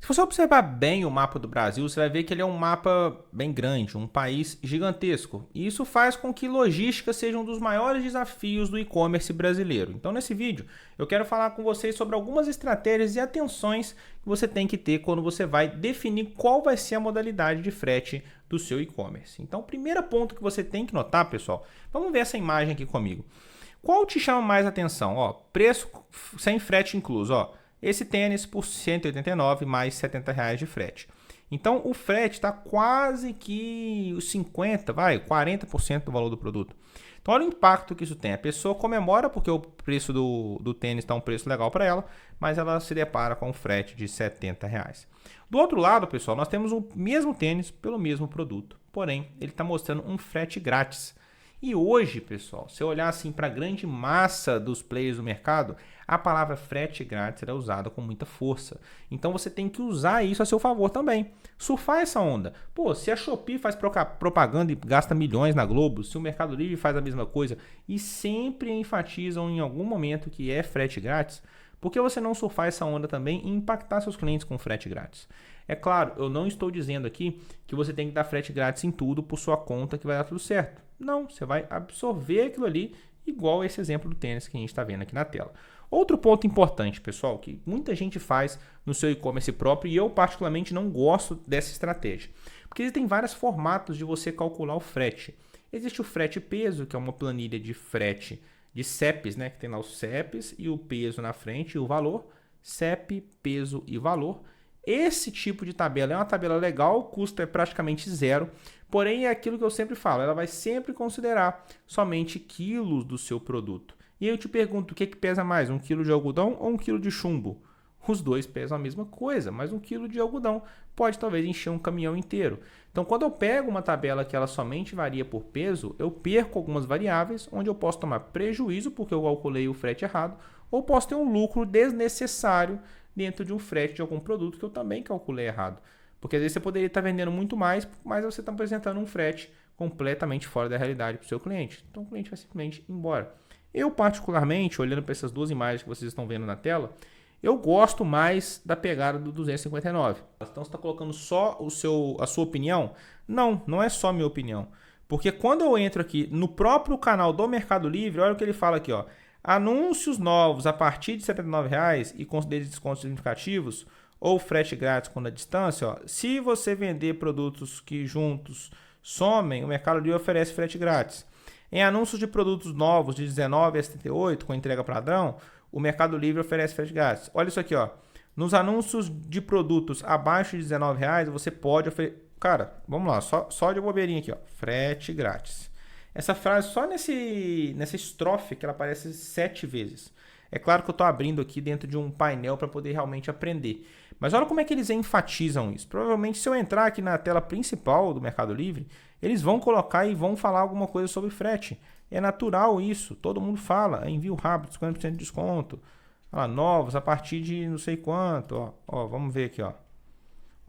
Se você observar bem o mapa do Brasil, você vai ver que ele é um mapa bem grande, um país gigantesco. E isso faz com que logística seja um dos maiores desafios do e-commerce brasileiro. Então, nesse vídeo, eu quero falar com vocês sobre algumas estratégias e atenções que você tem que ter quando você vai definir qual vai ser a modalidade de frete do seu e-commerce. Então, o primeiro ponto que você tem que notar, pessoal, vamos ver essa imagem aqui comigo. Qual te chama mais atenção? Ó, preço sem frete incluso, ó. Esse tênis por R$ 189 mais R$ 70 de frete. Então o frete está quase que os 50%, 40% do valor do produto. Então olha o impacto que isso tem. A pessoa comemora porque o preço do tênis está um preço legal para ela, mas ela se depara com um frete de R$ 70. Do outro lado, pessoal, nós temos o mesmo tênis pelo mesmo produto. Porém, ele está mostrando um frete grátis. E hoje, pessoal, se eu olhar assim para a grande massa dos players do mercado, a palavra frete grátis é usada com muita força. Então você tem que usar isso a seu favor também. Surfar essa onda. Pô, se a Shopee faz propaganda e gasta milhões na Globo, se o Mercado Livre faz a mesma coisa e sempre enfatizam em algum momento que é frete grátis, por que você não surfar essa onda também e impactar seus clientes com frete grátis? É claro, eu não estou dizendo aqui que você tem que dar frete grátis em tudo por sua conta que vai dar tudo certo. Não, você vai absorver aquilo ali igual esse exemplo do tênis que a gente está vendo aqui na tela. Outro ponto importante, pessoal, que muita gente faz no seu e-commerce próprio e eu particularmente não gosto dessa estratégia. Porque existem vários formatos de você calcular o frete. Existe o frete peso, que é uma planilha de frete de CEPs, né, que tem lá os CEPs e o peso na frente e o valor. CEP, peso e valor. Esse tipo de tabela é uma tabela legal, o custo é praticamente zero, porém é aquilo que eu sempre falo, ela vai sempre considerar somente quilos do seu produto. E aí eu te pergunto, o que pesa mais, 1 quilo de algodão ou 1 quilo de chumbo? Os dois pesam a mesma coisa, mas 1 quilo de algodão pode talvez encher um caminhão inteiro. Então quando eu pego uma tabela que ela somente varia por peso, eu perco algumas variáveis onde eu posso tomar prejuízo porque eu calculei o frete errado, ou posso ter um lucro desnecessário dentro de um frete de algum produto que eu também calculei errado. Porque às vezes você poderia estar vendendo muito mais, mas você está apresentando um frete completamente fora da realidade para o seu cliente. Então o cliente vai simplesmente ir embora. Eu particularmente, olhando para essas duas imagens que vocês estão vendo na tela, eu gosto mais da pegada do 259. Então você está colocando só a sua opinião? Não, não é só minha opinião. Porque quando eu entro aqui no próprio canal do Mercado Livre, olha o que ele fala aqui, ó. Anúncios novos a partir de R$ 79,00 e com descontos significativos ou frete grátis quando a distância. Ó, se você vender produtos que juntos somem, o Mercado Livre oferece frete grátis. Em anúncios de produtos novos de 19 a 78 com entrega padrão, o Mercado Livre oferece frete grátis. Olha isso aqui, ó. Nos anúncios de produtos abaixo de R$ 19,00, você pode oferecer... Cara, vamos lá, só de bobeirinha aqui, ó. Frete grátis. Essa frase, só nessa estrofe, que ela aparece 7 vezes. É claro que eu estou abrindo aqui dentro de um painel para poder realmente aprender. Mas olha como é que eles enfatizam isso. Provavelmente, se eu entrar aqui na tela principal do Mercado Livre, eles vão colocar e vão falar alguma coisa sobre frete. É natural isso. Todo mundo fala. Envio rápido, 50% de desconto. Olha lá, novos a partir de não sei quanto. Ó, vamos ver aqui, ó.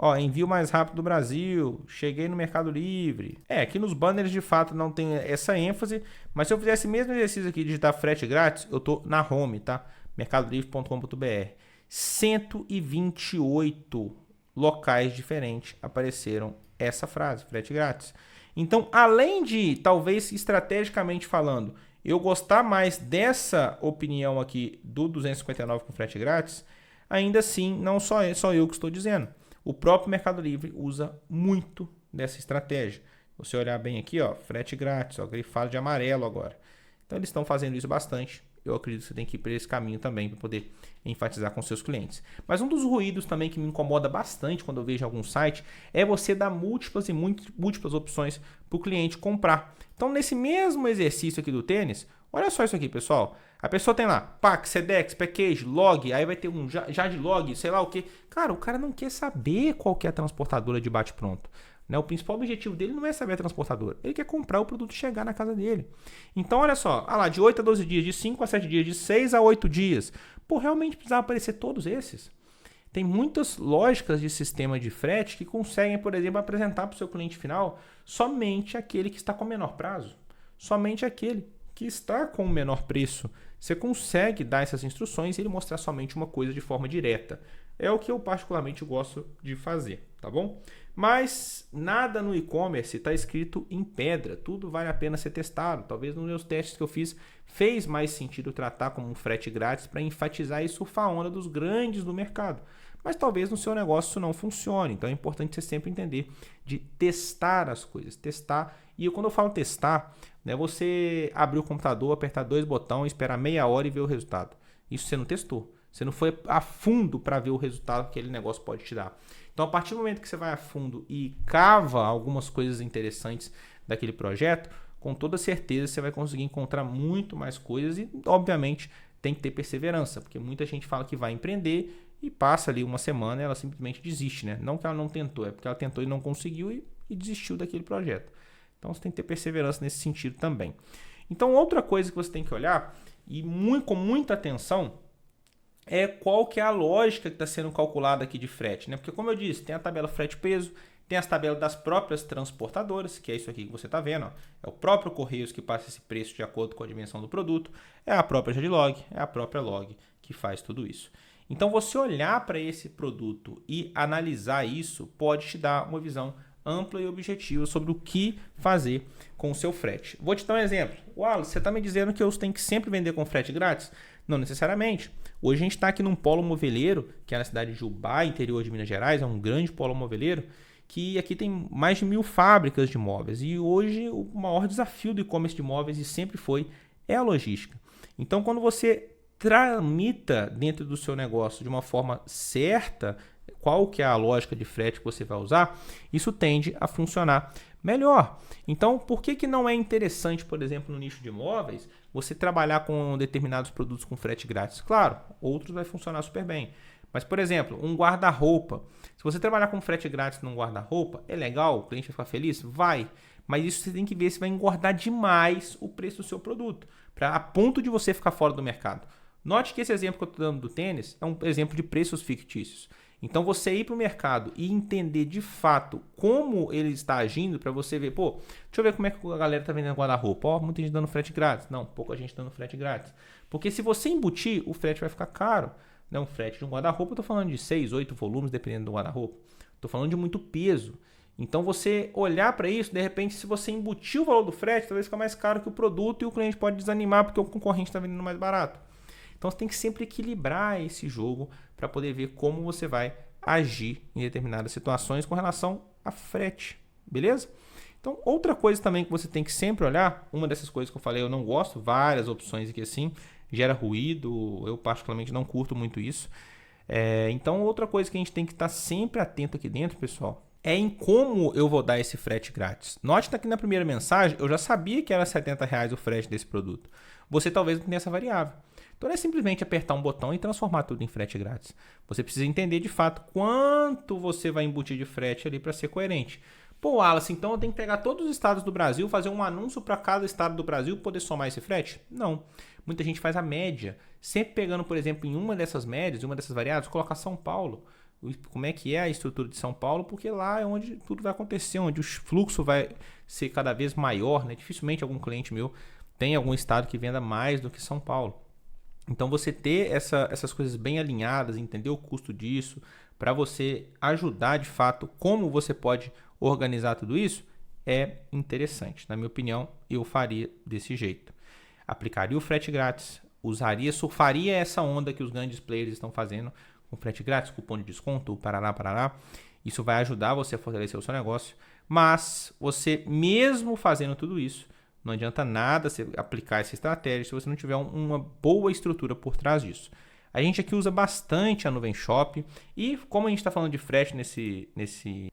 Ó, envio mais rápido do Brasil, cheguei no Mercado Livre. Aqui nos banners de fato não tem essa ênfase, mas se eu fizesse o mesmo exercício aqui, digitar frete grátis, eu tô na home, tá? mercadolivre.com.br. 128 locais diferentes apareceram essa frase, frete grátis. Então, além de, talvez estrategicamente falando, eu gostar mais dessa opinião aqui do 259 com frete grátis, ainda assim, não só eu que estou dizendo. O próprio Mercado Livre usa muito dessa estratégia. Você olhar bem aqui, ó, frete grátis, ó, grifado de amarelo agora. Então eles estão fazendo isso bastante. Eu acredito que você tem que ir por esse caminho também para poder enfatizar com seus clientes. Mas um dos ruídos também que me incomoda bastante quando eu vejo algum site é você dar múltiplas e múltiplas opções para o cliente comprar. Então nesse mesmo exercício aqui do tênis, olha só isso aqui, pessoal. A pessoa tem lá, PAC, SEDEX, Package, Log, aí vai ter um já de Log, sei lá o que. Cara, o cara não quer saber qual que é a transportadora de bate-pronto. Né? O principal objetivo dele não é saber a transportadora. Ele quer comprar o produto e chegar na casa dele. Então, olha só, lá, de 8 a 12 dias, de 5 a 7 dias, de 6 a 8 dias. Pô, realmente precisava aparecer todos esses? Tem muitas lógicas de sistema de frete que conseguem, por exemplo, apresentar para o seu cliente final somente aquele que está com menor prazo. Somente aquele que está com o menor preço. Você consegue dar essas instruções e ele mostrar somente uma coisa de forma direta. É o que eu particularmente gosto de fazer, tá bom? Mas nada no e-commerce está escrito em pedra, tudo vale a pena ser testado. Talvez nos meus testes que eu fiz fez mais sentido tratar como um frete grátis para enfatizar e surfar a onda dos grandes do mercado. Mas talvez no seu negócio isso não funcione, então é importante você sempre entender de testar as coisas, testar. E quando eu falo testar, não é você abrir o computador, apertar 2 botões, esperar meia hora e ver o resultado. Isso você não testou. Você não foi a fundo para ver o resultado que aquele negócio pode te dar. Então, a partir do momento que você vai a fundo e cava algumas coisas interessantes daquele projeto, com toda certeza você vai conseguir encontrar muito mais coisas e, obviamente, tem que ter perseverança, porque muita gente fala que vai empreender e passa ali uma semana e ela simplesmente desiste, né? Não que ela não tentou, é porque ela tentou e não conseguiu e desistiu daquele projeto. Então, você tem que ter perseverança nesse sentido também. Então, outra coisa que você tem que olhar, e com muita atenção, é qual que é a lógica que está sendo calculada aqui de frete, né? Porque como eu disse, tem a tabela frete-peso, tem as tabelas das próprias transportadoras, que é isso aqui que você está vendo, ó. É o próprio Correios que passa esse preço de acordo com a dimensão do produto, é a própria Jadlog, é a própria Log que faz tudo isso. Então você olhar para esse produto e analisar isso pode te dar uma visão ampla e objetiva sobre o que fazer com o seu frete. Vou te dar um exemplo. Wallace, você está me dizendo que eu tenho que sempre vender com frete grátis? Não necessariamente. Hoje a gente está aqui num polo moveleiro, que é na cidade de Ubá, interior de Minas Gerais, é um grande polo moveleiro, que aqui tem mais de 1.000 fábricas de móveis. E hoje o maior desafio do e-commerce de móveis, e sempre foi, é a logística. Então, quando você tramita dentro do seu negócio de uma forma certa, qual que é a lógica de frete que você vai usar, isso tende a funcionar melhor. Então, por que não é interessante, por exemplo, no nicho de imóveis, você trabalhar com determinados produtos com frete grátis? Claro, outros vai funcionar super bem. Mas, por exemplo, um guarda-roupa. Se você trabalhar com frete grátis num guarda-roupa, é legal? O cliente vai ficar feliz? Vai. Mas isso você tem que ver se vai engordar demais o preço do seu produto, a ponto de você ficar fora do mercado. Note que esse exemplo que eu estou dando do tênis é um exemplo de preços fictícios. Então, você ir para o mercado e entender de fato como ele está agindo, para você ver, pô, deixa eu ver como é que a galera está vendendo guarda-roupa. Ó, muita gente dando frete grátis. Não, pouca gente dando frete grátis. Porque se você embutir, o frete vai ficar caro. Não, um frete de um guarda-roupa, eu estou falando de 6, 8 volumes, dependendo do guarda-roupa. Estou falando de muito peso. Então, você olhar para isso, de repente, se você embutir o valor do frete, talvez fique mais caro que o produto e o cliente pode desanimar porque o concorrente está vendendo mais barato. Então, você tem que sempre equilibrar esse jogo para poder ver como você vai agir em determinadas situações com relação a frete, beleza? Então, outra coisa também que você tem que sempre olhar, uma dessas coisas que eu falei, eu não gosto, várias opções aqui assim, gera ruído, eu particularmente não curto muito isso. Então, outra coisa que a gente tem que estar sempre atento aqui dentro, pessoal, é em como eu vou dar esse frete grátis. Note que aqui na primeira mensagem, eu já sabia que era R$70 o frete desse produto. Você talvez não tenha essa variável. Então não é simplesmente apertar um botão e transformar tudo em frete grátis. Você precisa entender de fato quanto você vai embutir de frete ali para ser coerente. Pô, Wallace, então eu tenho que pegar todos os estados do Brasil, fazer um anúncio para cada estado do Brasil e poder somar esse frete? Não. Muita gente faz a média. Sempre pegando, por exemplo, em uma dessas médias, uma dessas variáveis, colocar São Paulo. Como é que é a estrutura de São Paulo, porque lá é onde tudo vai acontecer, onde o fluxo vai ser cada vez maior, né? Dificilmente algum cliente meu tem algum estado que venda mais do que São Paulo. Então, você ter essas coisas bem alinhadas, entender o custo disso, para você ajudar de fato como você pode organizar tudo isso, é interessante. Na minha opinião, eu faria desse jeito. Aplicaria o frete grátis, surfaria essa onda que os grandes players estão fazendo com frete grátis, cupom de desconto, parará. Isso vai ajudar você a fortalecer o seu negócio, mas você mesmo fazendo tudo isso, não adianta nada você aplicar essa estratégia se você não tiver uma boa estrutura por trás disso. A gente aqui usa bastante a Nuvem Shop e como a gente está falando de frete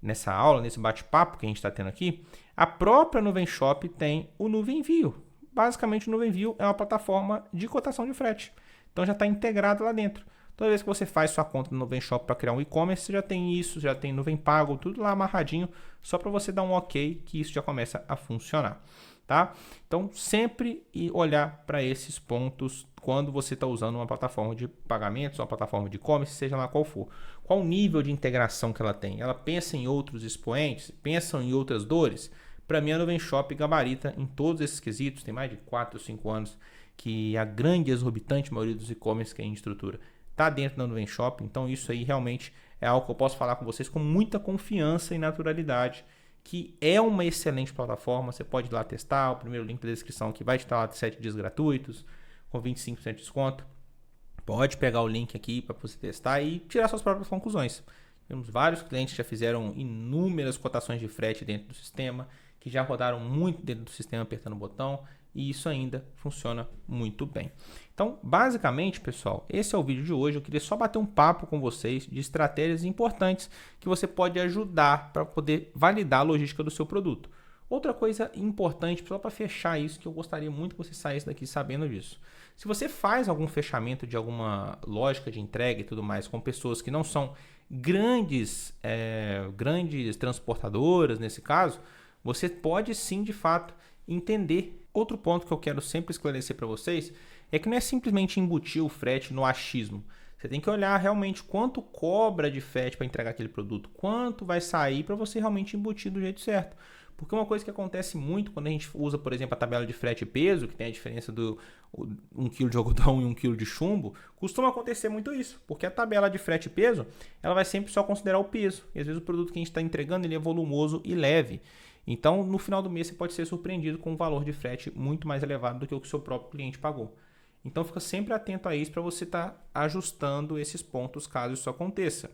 nessa aula, nesse bate-papo que a gente está tendo aqui, a própria Nuvem Shop tem o Nuvem Envio. Basicamente, o Nuvem Envio é uma plataforma de cotação de frete. Então, já está integrado lá dentro. Toda vez que você faz sua conta no Nuvem Shop para criar um e-commerce, você já tem isso, já tem Nuvem Pago, tudo lá amarradinho, só para você dar um ok que isso já começa a funcionar. Tá? Então, sempre olhar para esses pontos quando você está usando uma plataforma de pagamentos, uma plataforma de e-commerce, seja lá qual for. Qual o nível de integração que ela tem? Ela pensa em outros expoentes? Pensa em outras dores? Para mim, a Nuvem Shop gabarita em todos esses quesitos. Tem mais de 4 ou 5 anos que a grande exorbitante maioria dos e-commerce que a gente estrutura está dentro da Nuvem Shop. Então isso aí realmente é algo que eu posso falar com vocês com muita confiança e naturalidade, que é uma excelente plataforma. Você pode ir lá testar, o primeiro link da descrição aqui vai te dar lá 7 dias gratuitos, com 25% de desconto. Pode pegar o link aqui para você testar e tirar suas próprias conclusões. Temos vários clientes que já fizeram inúmeras cotações de frete dentro do sistema, que já rodaram muito dentro do sistema apertando o botão, e isso ainda funciona muito bem. Então, basicamente, pessoal, esse é o vídeo de hoje. Eu queria só bater um papo com vocês de estratégias importantes que você pode ajudar para poder validar a logística do seu produto. Outra coisa importante, só para fechar isso, que eu gostaria muito que você saísse daqui sabendo disso. Se você faz algum fechamento de alguma lógica de entrega e tudo mais com pessoas que não são grandes transportadoras, nesse caso, você pode sim, de fato, entender. Outro ponto que eu quero sempre esclarecer para vocês é que não é simplesmente embutir o frete no achismo. Você tem que olhar realmente quanto cobra de frete para entregar aquele produto, quanto vai sair para você realmente embutir do jeito certo. Porque uma coisa que acontece muito quando a gente usa, por exemplo, a tabela de frete e peso, que tem a diferença do 1 kg de algodão e 1 kg de chumbo, costuma acontecer muito isso. Porque a tabela de frete e peso, ela vai sempre só considerar o peso. E às vezes o produto que a gente está entregando ele é volumoso e leve. Então, no final do mês, você pode ser surpreendido com um valor de frete muito mais elevado do que o que o seu próprio cliente pagou. Então, fica sempre atento a isso para você estar ajustando esses pontos caso isso aconteça.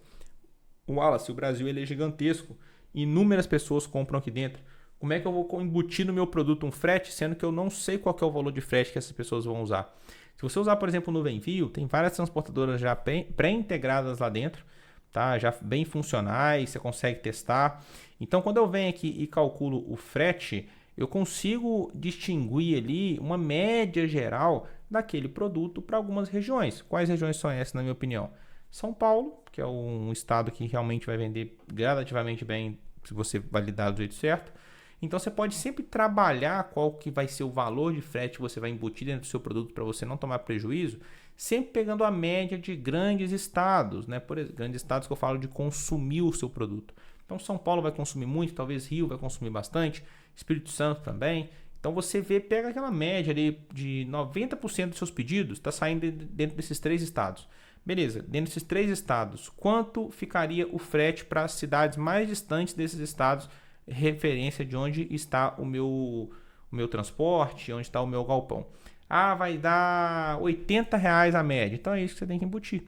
Wallace, o Brasil ele é gigantesco. Inúmeras pessoas compram aqui dentro. Como é que eu vou embutir no meu produto um frete, sendo que eu não sei qual que é o valor de frete que essas pessoas vão usar? Se você usar, por exemplo, o Nuvem Envio, tem várias transportadoras já pré-integradas lá dentro, tá? Já bem funcionais, você consegue testar. Então, quando eu venho aqui e calculo o frete, eu consigo distinguir ali uma média geral daquele produto para algumas regiões. Quais regiões são essas, na minha opinião? São Paulo, que é um estado que realmente vai vender gradativamente bem se você validar do jeito certo. Então você pode sempre trabalhar qual que vai ser o valor de frete que você vai embutir dentro do seu produto para você não tomar prejuízo, sempre pegando a média de grandes estados, né? Por exemplo, grandes estados que eu falo de consumir o seu produto. Então São Paulo vai consumir muito, talvez Rio vai consumir bastante, Espírito Santo também. Então você pega aquela média ali de 90% dos seus pedidos está saindo dentro desses 3 estados. Beleza, dentro desses 3 estados, quanto ficaria o frete para as cidades mais distantes desses estados, referência de onde está o meu transporte, onde está o meu galpão? Ah, vai dar R$80 a média. Então é isso que você tem que embutir.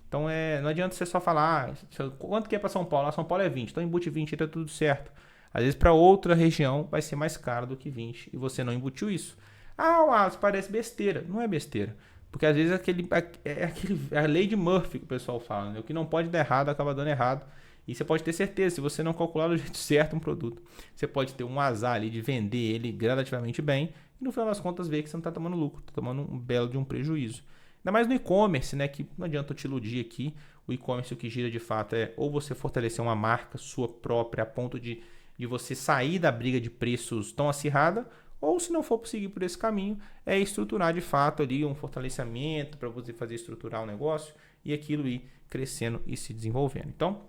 Então não adianta você só falar, quanto que é para São Paulo? São Paulo é 20, então embute 20 e está tudo certo. Às vezes para outra região vai ser mais caro do que 20 e você não embutiu isso. Ah, Wallace, parece besteira. Não é besteira. Porque às vezes é a lei de Murphy que o pessoal fala, né? O que não pode dar errado acaba dando errado. E você pode ter certeza, se você não calcular do jeito certo um produto, você pode ter um azar ali de vender ele gradativamente bem e no final das contas ver que você não está tomando lucro, está tomando um belo de um prejuízo. Ainda mais no e-commerce, né? Que não adianta eu te iludir aqui. O e-commerce o que gira de fato é ou você fortalecer uma marca sua própria a ponto de você sair da briga de preços tão acirrada, ou se não for seguir por esse caminho, é estruturar de fato ali um fortalecimento para você fazer estruturar o negócio e aquilo ir crescendo e se desenvolvendo. Então,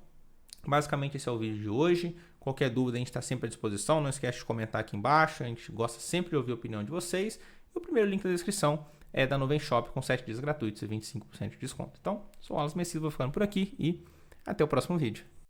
basicamente esse é o vídeo de hoje. Qualquer dúvida a gente está sempre à disposição. Não esquece de comentar aqui embaixo. A gente gosta sempre de ouvir a opinião de vocês. E o primeiro link da descrição é da Nuvem Shop com 7 dias gratuitos e 25% de desconto. Então, sou o Wallace Messias, vou ficando por aqui e até o próximo vídeo.